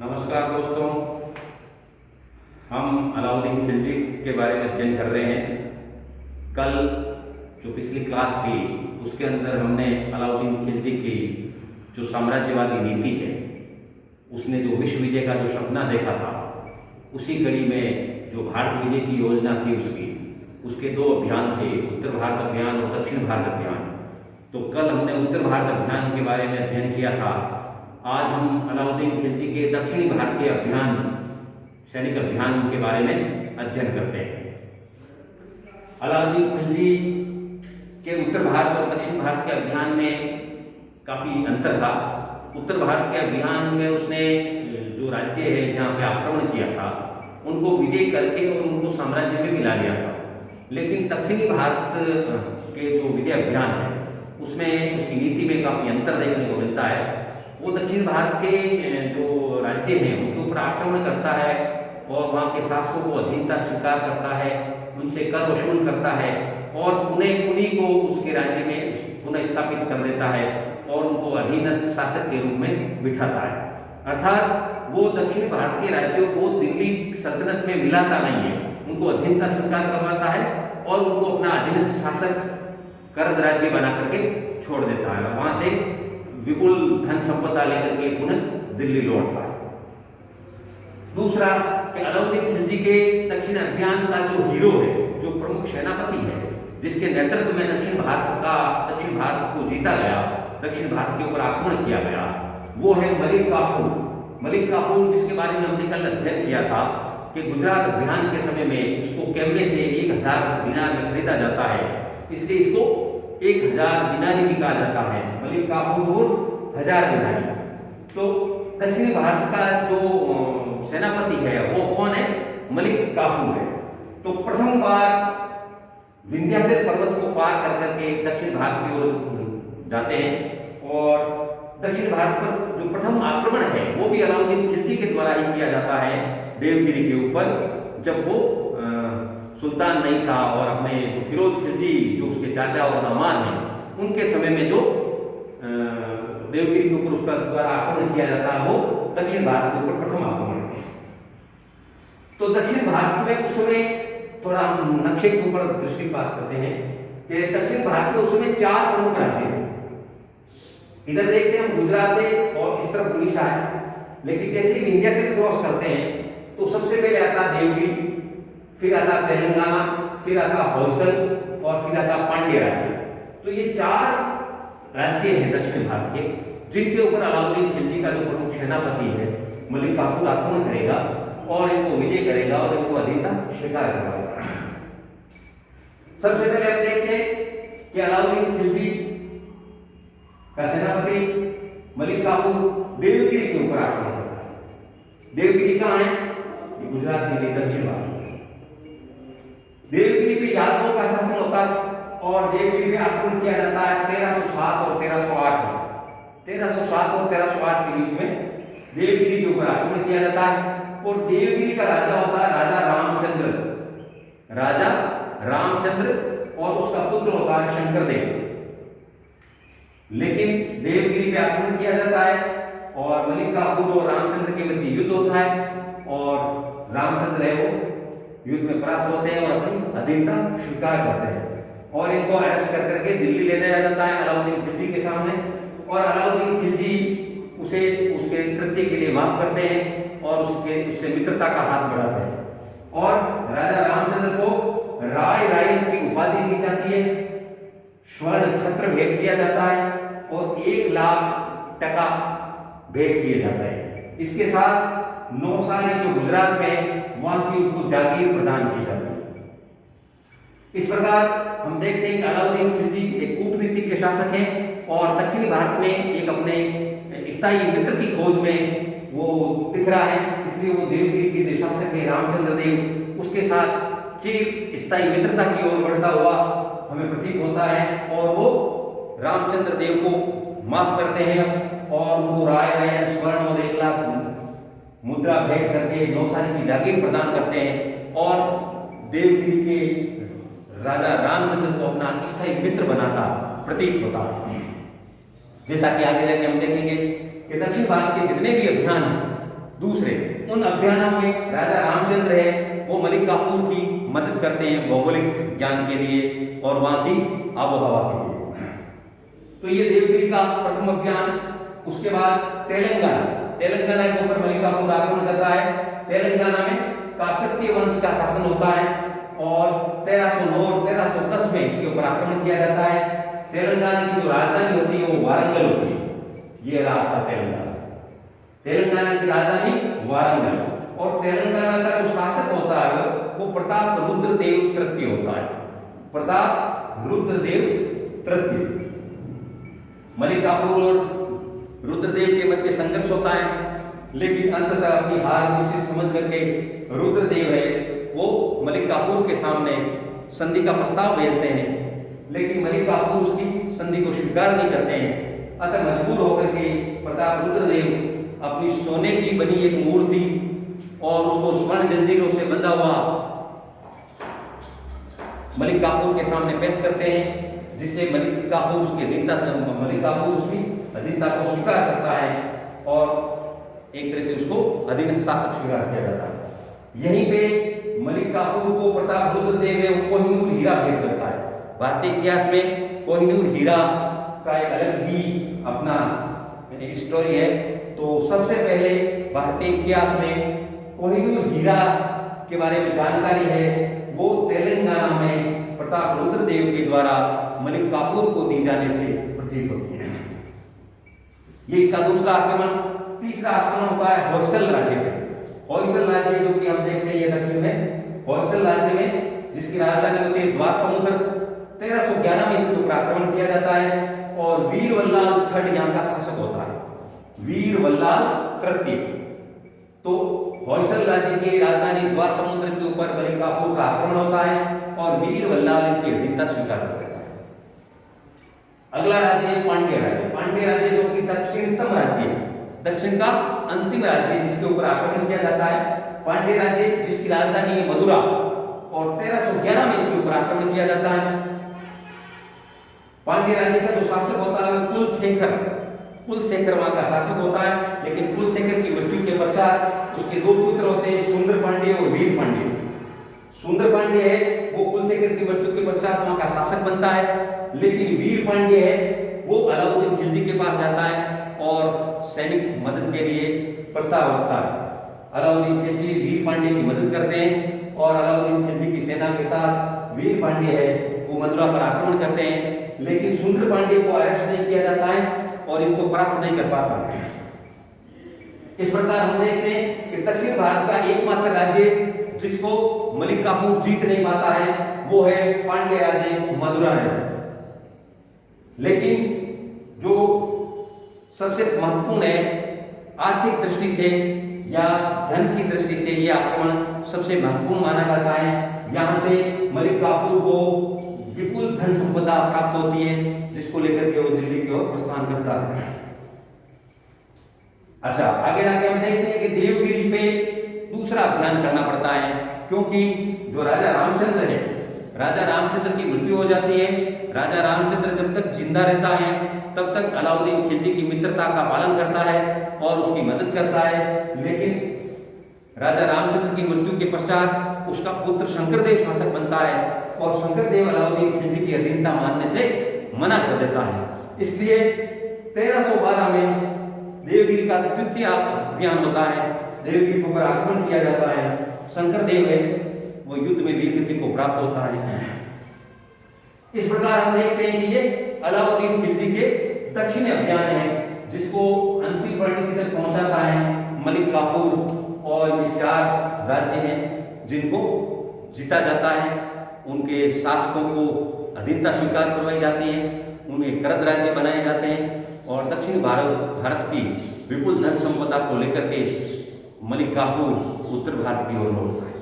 नमस्कार दोस्तों, हम अलाउद्दीन खिलजी के बारे में अध्ययन कर रहे हैं। कल जो पिछली क्लास थी उसके अंदर हमने अलाउद्दीन खिलजी की जो साम्राज्यवादी नीति है, उसने जो विश्व विजय का जो सपना देखा था, उसी कड़ी में जो भारत विजय की योजना थी उसके दो अभियान थे, उत्तर भारत अभियान और दक्षिण भारत अभियान। तो कल हमने उत्तर भारत अभियान के बारे में अध्ययन किया था। आज हम अलाउद्दीन खिलजी के दक्षिणी भारतीय अभियान, सैनिक अभियान के बारे में अध्ययन करते हैं। अलाउद्दीन खिलजी के उत्तर भारत और दक्षिण भारत के अभियान में काफ़ी अंतर था। उत्तर भारत के अभियान में उसने जो राज्य है जहाँ पे आक्रमण किया था उनको विजय करके और उनको साम्राज्य में मिला लिया था। लेकिन दक्षिणी भारत के जो विजय अभियान है उसमें उसकी नीति में काफ़ी अंतर देखने को मिलता है। वो दक्षिण भारत के जो राज्य हैं उनके ऊपर आक्रमण करता है और वहाँ के शासकों को अधीनता स्वीकार करता है, उनसे कर वसूल करता है और उन्हीं को उसके राज्य में पुनः स्थापित कर देता है और उनको अधीनस्थ शासक के रूप में बिठाता है। अर्थात वो दक्षिण भारत के राज्यों को दिल्ली सल्तनत में मिलाता नहीं है, उनको अधीनता स्वीकार करवाता है और उनको अपना अधीनस्थ शासक कर्द राज्य बना करके छोड़ देता है और वहाँ से विपुल धन संपदा लेकर के पुनः दिल्ली लौटता है। दूसरा कि अलाउद्दीन खिलजी के दक्षिण अभियान का जो हीरो है, जो प्रमुख सेनापति है, जिसके नेतृत्व में दक्षिण भारत को जीता गया, दक्षिण भारत के ऊपर आक्रमण किया गया, वो है मलिक काफूर। मलिक काफूर जिसके बारे में हमने कल अध्ययन किया था कि गुजरात अभियान के समय में उसको कैमरे से 1000 दिनार में खरीदा जाता है, इसलिए इसको 1000 दिनारी भी कहा जाता है। मलिक काफूर उर्फ 1000 दिनारी। तो दक्षिणी भारत का जो सेनापति है वो कौन है? मलिक काफूर है। तो प्रथम बार विंध्याचल पर्वत को पार कर करके दक्षिण भारत की ओर जाते हैं और दक्षिण भारत पर जो प्रथम आक्रमण है वो भी अलाउद्दीन खिलजी के द्वारा ही किया जाता है देवगिरी के ऊपर, जब वो सुल्तान नहीं था और अपने जो फिरोज खिलजी जो उसके चाचा और दामाद हैं उनके समय में जो देवगिरी के ऊपर उसका द्वारा आक्रमण किया जाता है वो दक्षिण भारत के ऊपर प्रथम आक्रमण है। तो दक्षिण भारत में उस समय थोड़ा हम नक्शे के ऊपर दृष्टिपात करते हैं कि दक्षिण भारत में उस समय 4 प्रमुख राज्य हैं। इधर देखते हैं हम गुजरात है और इस तरफ उड़ीसा है, लेकिन जैसे ही विंध्याचल क्रॉस करते हैं तो सबसे पहले आता देवगिरी, फिर आता तेलंगाना, फिर आता होयसल और फिर आता पांड्य राज्य। तो ये 4 राज्य हैं दक्षिण भारत के, जिनके ऊपर अलाउद्दीन खिलजी का जो प्रमुख सेनापति है मलिक काफूर आक्रमण करेगा और इनको विजय करेगा और इनको अधीनता स्वीकार करवाएगा। सबसे पहले हम देखते हैं कि अलाउद्दीन खिलजी का सेनापति मलिक काफूर देवगिरी के ऊपर आक्रमण करता है। देवगिरी कहाँ है? ये गुजरात के दक्षिण भारत। देवगिरी पे यादवों का शासन होता और देवगिरी पे आक्रमण किया जाता है 1307 और 1308 में। 1307 और 1308 के बीच में देवगिरी के ऊपर आक्रमण किया जाता है और देवगिरी का राजा होता है राजा रामचंद्र और उसका पुत्र होता है शंकरदेव। लेकिन देवगिरी पे आक्रमण किया जाता है और मलिक काफूर और रामचंद्र के मध्य युद्ध होता है और रामचंद्र है वो युद्ध में परास्त होते हैं और अपनी अधीनता स्वीकार करते हैं और इनको अरेस्ट कर करके दिल्ली ले जाया जाता है अलाउद्दीन खिलजी के सामने। और अलाउद्दीन खिलजी उसे उसके कृत्य के लिए माफ करते हैं और उससे मित्रता का हाथ बढ़ाते हैं और राजा रामचंद्र को राय की उपाधि दी जाती है, स्वर्ण छत्र भेंट किया जाता है और 1 लाख टका भेंट किए जाते हैं। इसके साथ नौसारी जो गुजरात में है वहां की उनको जागीर प्रदान की जाती है। इस प्रकार हम देखते हैं कि अलाउद्दीन खिलजी एक कूटनीतिक के शासक हैं और दक्षिणी भारत में एक अपने स्थायी मित्र की खोज में वो दिख रहा है, इसलिए वो देवगिरी के जो शासक है रामचंद्र देव उसके साथ चिर स्थायी मित्रता की ओर बढ़ता हुआ हमें प्रतीत होता है और वो रामचंद्र देव को माफ करते हैं और उनको राय स्वर्ण और 1 लाख मुद्रा भेंट करके नौसारी की जागीर प्रदान करते हैं और देवगिरी के राजा रामचंद्र को अपना स्थायी मित्र बनाता प्रतीत होता है। जैसा कि आगे जाके हम देखेंगे कि दक्षिण भारत के जितने भी अभियान हैं दूसरे उन अभियानों में राजा रामचंद्र है वो मलिक काफूर की मदद करते हैं भौगोलिक ज्ञान के लिए और वहाँ की आबोहवा के लिए। तो ये देवगिरी का प्रथम अभियान। उसके बाद तेलंगाना के ऊपर मलिक काफूर आक्रमण करता है। तेलंगाना में काकतीय वंश का शासन होता है और 1309 और 1310 में इसके ऊपर आक्रमण किया जाता है। तेलंगाना की जो राजधानी होती है वो वारंगल होती है। ये रहा आपका तेलंगाना की राजधानी वारंगल। और तेलंगाना का जो शासक होता है वो प्रताप रुद्रदेव तृतीय होता है। प्रताप रुद्रदेव तृतीय। मलिक काफूर और रुद्रदेव के मध्य संघर्ष होता है, लेकिन अंततः अपनी हार निश्चित समझ करके रुद्रदेव है वो मलिक काफूर के सामने संधि का प्रस्ताव भेजते हैं, लेकिन मलिक काफूर उसकी संधि को स्वीकार नहीं करते हैं। अतः मजबूर होकर के प्रताप रुद्रदेव अपनी सोने की बनी एक मूर्ति और उसको स्वर्ण जंजीरों से बंधा हुआ मलिक काफूर के सामने पेश करते हैं, जिससे मलिक काफूर उसकी अधीनता को स्वीकार करता है और एक तरह से उसको अधीन शासक स्वीकार किया जाता है। यहीं पे मलिक काफूर को प्रताप रुद्रदेव है कोहिनूर हीरा भेंट करता है। भारतीय इतिहास में कोहिनूर हीरा का एक अलग ही अपना स्टोरी है। तो सबसे पहले भारतीय इतिहास में कोहिनूर हीरा के बारे में जानकारी है वो तेलंगाना में प्रताप रुद्रदेव के द्वारा मलिक काफूर को दी जाने से प्रतीत होती है। ये इसका दूसरा आक्रमण। तीसरा आक्रमण होता है होयसल राज्य में। होयसल राज्य जो कि हम देखते हैं ये दक्षिण में होयसल राज्य में, जिसकी राजधानी होती है द्वार समुद्र। 1311 में इसके ऊपर आक्रमण किया जाता है और वीर वल्लाल थर्ड यहाँ का शासक होता है। वीर वल्लाल तृतीय। तो होयसल राज्य की राजधानी द्वार समुद्र के ऊपर मलिक काफूर का आक्रमण होता है और वीर वल्लाल इनकी अधीनता स्वीकार करता है। अगला राज्य है पांड्य राज्य। पांड्य राज्य जो कि दक्षिणतम राज्य है, दक्षिण का अंतिम राज्य जिसके ऊपर आक्रमण किया जाता है। पांड्य राज्य जिसकी राजधानी है मदुरा और 1311 में इसके ऊपर आक्रमण किया जाता है। पांड्य राज्य का जो शासक होता है कुलशेखर वहां का शासक होता है, लेकिन कुलशेखर की मृत्यु के पश्चात उसके दो पुत्र होते हैं सुंदर पांड्य और वीर पांड्य। सुंदर पांड्य है वो कुलशेखर की मृत्यु के पश्चात वहां का शासक बनता है, लेकिन वीर पांड्य है वो अलाउद्दीन खिलजी के पास जाता है और सैनिक मदद के लिए प्रस्ताव रखता है। अलाउद्दीन खिलजी वीर पांड्य की मदद करते हैं और अलाउद्दीन खिलजी की सेना के साथ वीर पांड्य है वो मथुरा पर आक्रमण करते हैं, लेकिन सुंदर पांड्य को अरेस्ट नहीं किया जाता है और इनको परास्त नहीं कर पाता है। इस प्रकार हम देखते हैं कि दक्षिण भारत का एकमात्र राज्य जिसको मलिक काफूर जीत नहीं पाता है वो है पांड्य राज्य मदुरा है। लेकिन जो सबसे महत्वपूर्ण है आर्थिक दृष्टि से या धन की दृष्टि से यह आक्रमण सबसे महत्वपूर्ण माना जाता है। यहाँ से मलिक काफूर को विपुल धन संपदा प्राप्त होती है, जिसको लेकर के वो दिल्ली की ओर प्रस्थान करता है। अच्छा, आगे जाके हम देखते हैं कि देवगिरी पे दूसरा अभियान करना पड़ता है, क्योंकि जो राजा रामचंद्र है, राजा रामचंद्र की मृत्यु हो जाती है। राजा रामचंद्र जब तक जिंदा रहता है तब तक अलाउद्दीन खिलजी की मित्रता का पालन करता है और उसकी मदद करता है, लेकिन राजा रामचंद्र की मृत्यु के पश्चात उसका पुत्र शंकरदेव शासक बनता है और शंकरदेव अलाउद्दीन खिलजी की अधीनता मानने से मना कर देता है। इसलिए 1312 में देवगिरी का तृतीय अभियान होता है। देवगिरी पर आक्रमण किया जाता है। शंकरदेव है वो युद्ध में वीरगति को प्राप्त होता है। इस प्रकार हम देखते हैं कि ये अलाउद्दीन खिलजी के दक्षिणी अभियान है, जिसको अंतिम परिणति तक पहुंचाता है मलिक काफूर। और ये 4 राज्य हैं जिनको जीता जाता है, उनके शासकों को अधीनता स्वीकार करवाई जाती है, उन्हें करद राज्य बनाए जाते हैं और दक्षिण भारत की विपुल धन संपदा को लेकर के मलिक काफूर उत्तर भारत की ओर लौटता है।